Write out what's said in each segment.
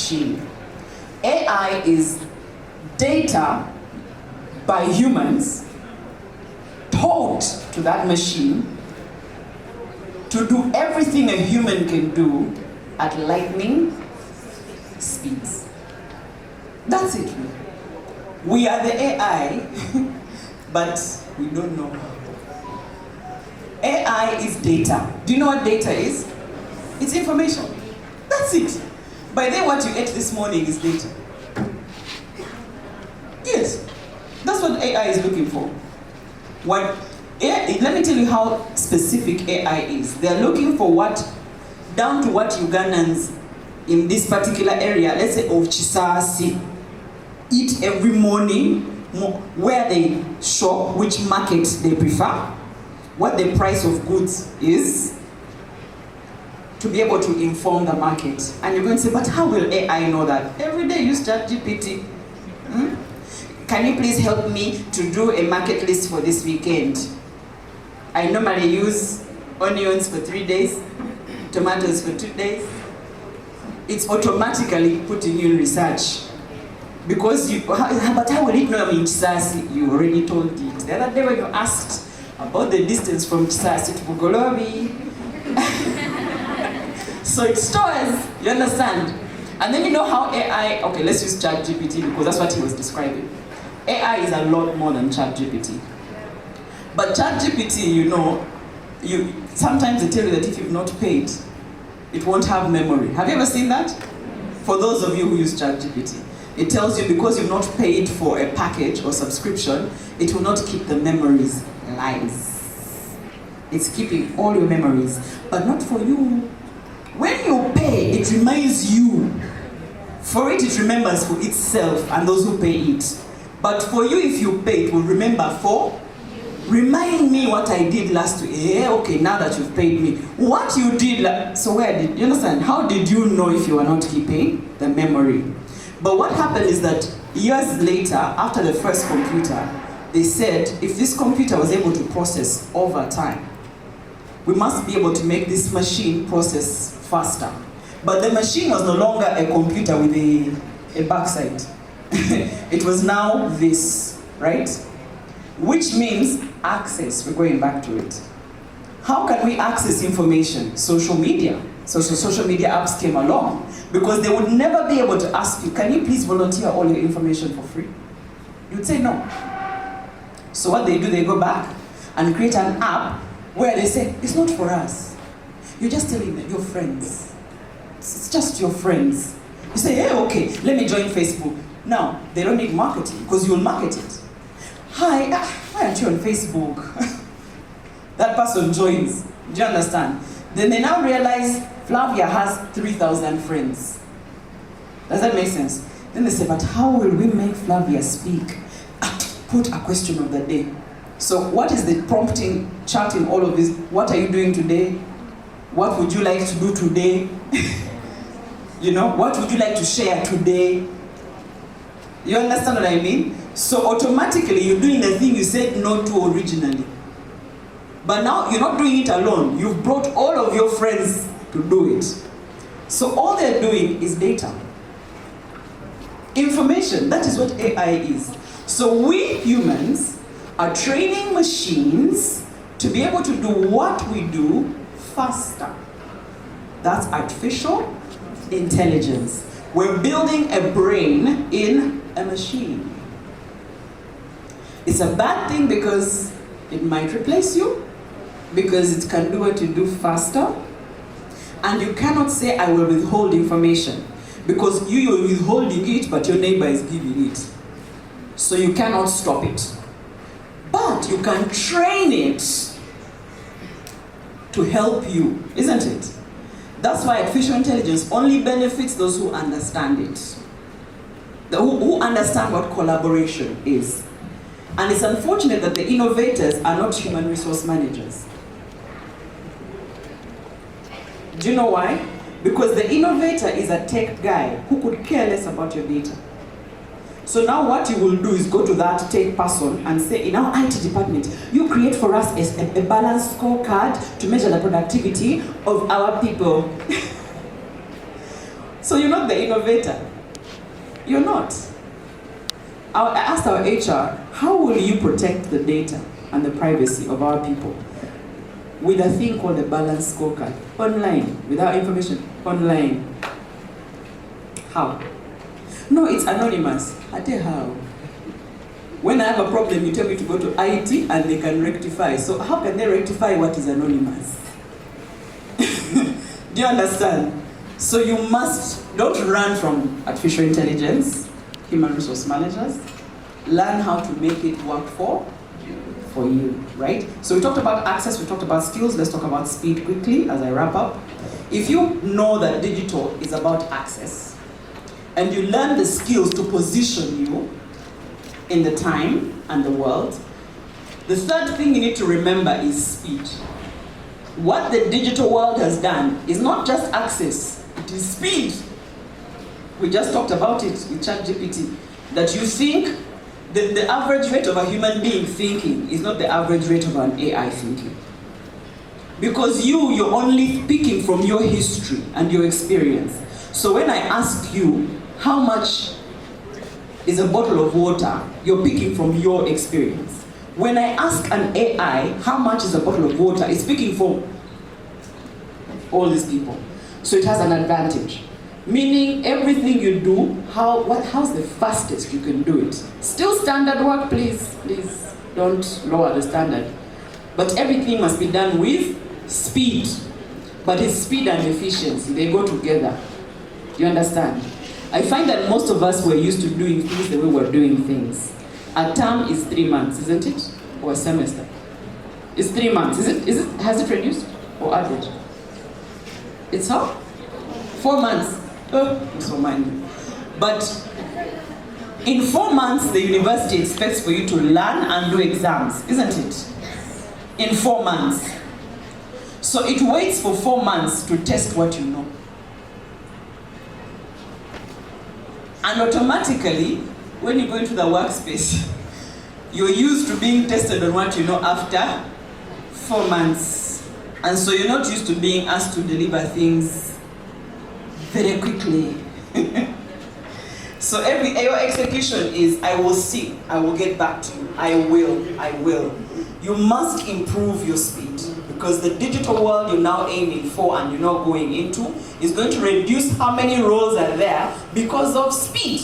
machine. AI is data by humans taught to that machine to do everything a human can do at lightning speeds. That's it. We are the AI, but we don't know. AI is data. Do you know what data is? It's information. That's it. By then, what you ate this morning is data. Yes, that's what AI is looking for. Let me tell you how specific AI is. They're looking for down to what Ugandans in this particular area, let's say of Chisasi, eat every morning, where they shop, which market they prefer, what the price of goods is, to be able to inform the market. And you're going to say, but how will AI know that? Every day use ChatGPT. Can you please help me to do a market list for this weekend? I normally use onions for 3 days, tomatoes for 2 days. It's automatically putting you in research. Because but how will it know I'm in Chisasi? You already told it. The other day when you asked about the distance from Chisasi to Bugolobi. So it stores, you understand? And then you know how AI, okay, let's use ChatGPT because that's what he was describing. AI is a lot more than ChatGPT. But ChatGPT, sometimes they tell you that if you've not paid, it won't have memory. Have you ever seen that? For those of you who use ChatGPT, it tells you because you've not paid for a package or subscription, it will not keep the memories live. It's keeping all your memories, but not for you. When you pay, it reminds you. For it, it remembers for itself and those who pay it. But for you, if you pay, it will remember for remind me what I did last week. Yeah, okay, now that you've paid me. What you did, so where did you understand? How did you know if you were not keeping the memory? But what happened is that years later, after the first computer, they said if this computer was able to process over time, we must be able to make this machine process faster. But the machine was no longer a computer with a backside. It was now this, right? Which means access. We're going back to it. How can we access information? Social media. Social media apps came along because they would never be able to ask you, can you please volunteer all your information for free? You'd say no. So what they do, they go back and create an app where they say, it's not for us. You're just telling them, your friends. It's just your friends. You say, hey, okay, let me join Facebook. Now, they don't need marketing because you'll market it. Hi, why aren't you on Facebook? That person joins. Do you understand? Then they now realize Flavia has 3,000 friends. Does that make sense? Then they say, but how will we make Flavia speak? Put a question of the day. So what is the prompting, charting all of this? What are you doing today? What would you like to do today? What would you like to share today? You understand what I mean? So automatically you're doing the thing you said no to originally. But now you're not doing it alone. You've brought all of your friends to do it. So all they're doing is data. Information, that is what AI is. So we humans are training machines to be able to do what we do faster. That's artificial intelligence. We're building a brain in a machine. It's a bad thing because it might replace you, because it can do what you do faster. And you cannot say, I will withhold information, because you're withholding it, but your neighbor is giving it. So you cannot stop it. But you can train it to help you, isn't it? That's why artificial intelligence only benefits those who understand it. Who understand what collaboration is. And it's unfortunate that the innovators are not human resource managers. Do you know why? Because the innovator is a tech guy who could care less about your data. So now what you will do is go to that tech person and say, in our IT department, you create for us a balanced scorecard to measure the productivity of our people. So you're not the innovator. You're not. I asked our HR, how will you protect the data and the privacy of our people with a thing called a balanced scorecard? Online, without information, online. How? No, it's anonymous. I tell you how. When I have a problem, you tell me to go to IT and they can rectify. So how can they rectify what is anonymous? Do you understand? So you don't run from artificial intelligence, human resource managers. Learn how to make it work for you, right? So we talked about access, we talked about skills. Let's talk about speed quickly as I wrap up. If you know that digital is about access, and you learn the skills to position you in the time and the world, the third thing you need to remember is speed. What the digital world has done is not just access, it is speed. We just talked about it with ChatGPT, that you think the average rate of a human being thinking is not the average rate of an AI thinking. Because you're only speaking from your history and your experience. So when I ask you, how much is a bottle of water, you're picking from your experience. When I ask an AI, how much is a bottle of water, it's speaking from all these people. So it has an advantage. Meaning everything you do, how's the fastest you can do it? Still standard work, please don't lower the standard. But everything must be done with speed. But it's speed and efficiency, they go together. You understand? I find that most of us were used to doing things the way we're doing things. A term is 3 months, isn't it? Or a semester? It's 3 months. Has it reduced or added? It's how? 4 months. So mind. But in 4 months, the university expects for you to learn and do exams, isn't it? In 4 months. So it waits for 4 months to test what you know. And automatically, when you go into the workspace, you're used to being tested on what you know after 4 months. And so you're not used to being asked to deliver things very quickly. So your execution is, I will see, I will get back to you, I will. You must improve your speed, because the digital world you're now aiming for and you're now going into is going to reduce how many roles are there because of speed.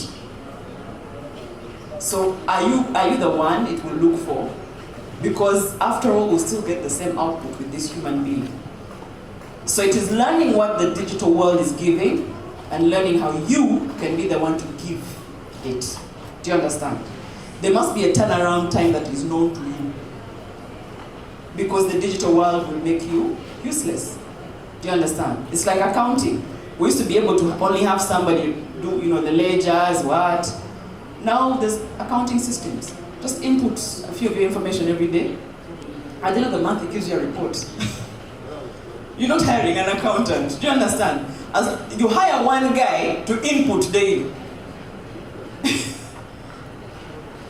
So are you the one it will look for? Because after all, we'll still get the same output with this human being. So it is learning what the digital world is giving and learning how you can be the one to give it. Do you understand? There must be a turnaround time that is known to you, because the digital world will make you useless. Do you understand? It's like accounting. We used to be able to only have somebody do, the ledgers, what. Now there's accounting systems. Just input a few of your information every day. At the end of the month, it gives you a report. You're not hiring an accountant. Do you understand? As you hire one guy to input daily.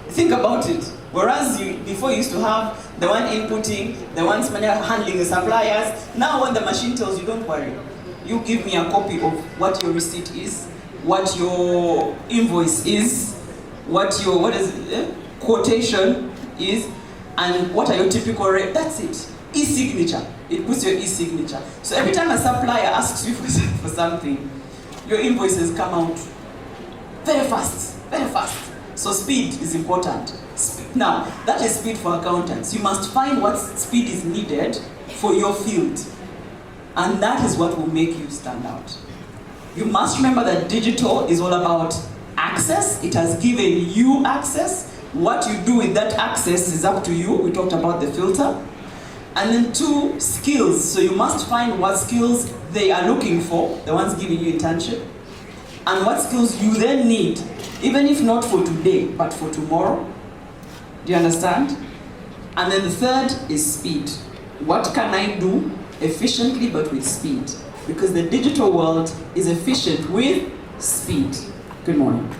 Think about it. Whereas before you used to have the one inputting, the one handling the suppliers. Now when the machine tells you, don't worry. You give me a copy of what your receipt is, what your invoice is, what your quotation is, and what are your typical rates. That's it. E-signature. It puts your e-signature. So every time a supplier asks you for something, your invoices come out very fast, very fast. So speed is important. Now, that is speed for accountants. You must find what speed is needed for your field. And that is what will make you stand out. You must remember that digital is all about access. It has given you access. What you do with that access is up to you. We talked about the filter. And then 2, skills. So you must find what skills they are looking for, the ones giving you internship, and what skills you then need, even if not for today, but for tomorrow. Do you understand? And then the third is speed. What can I do efficiently but with speed? Because the digital world is efficient with speed. Good morning.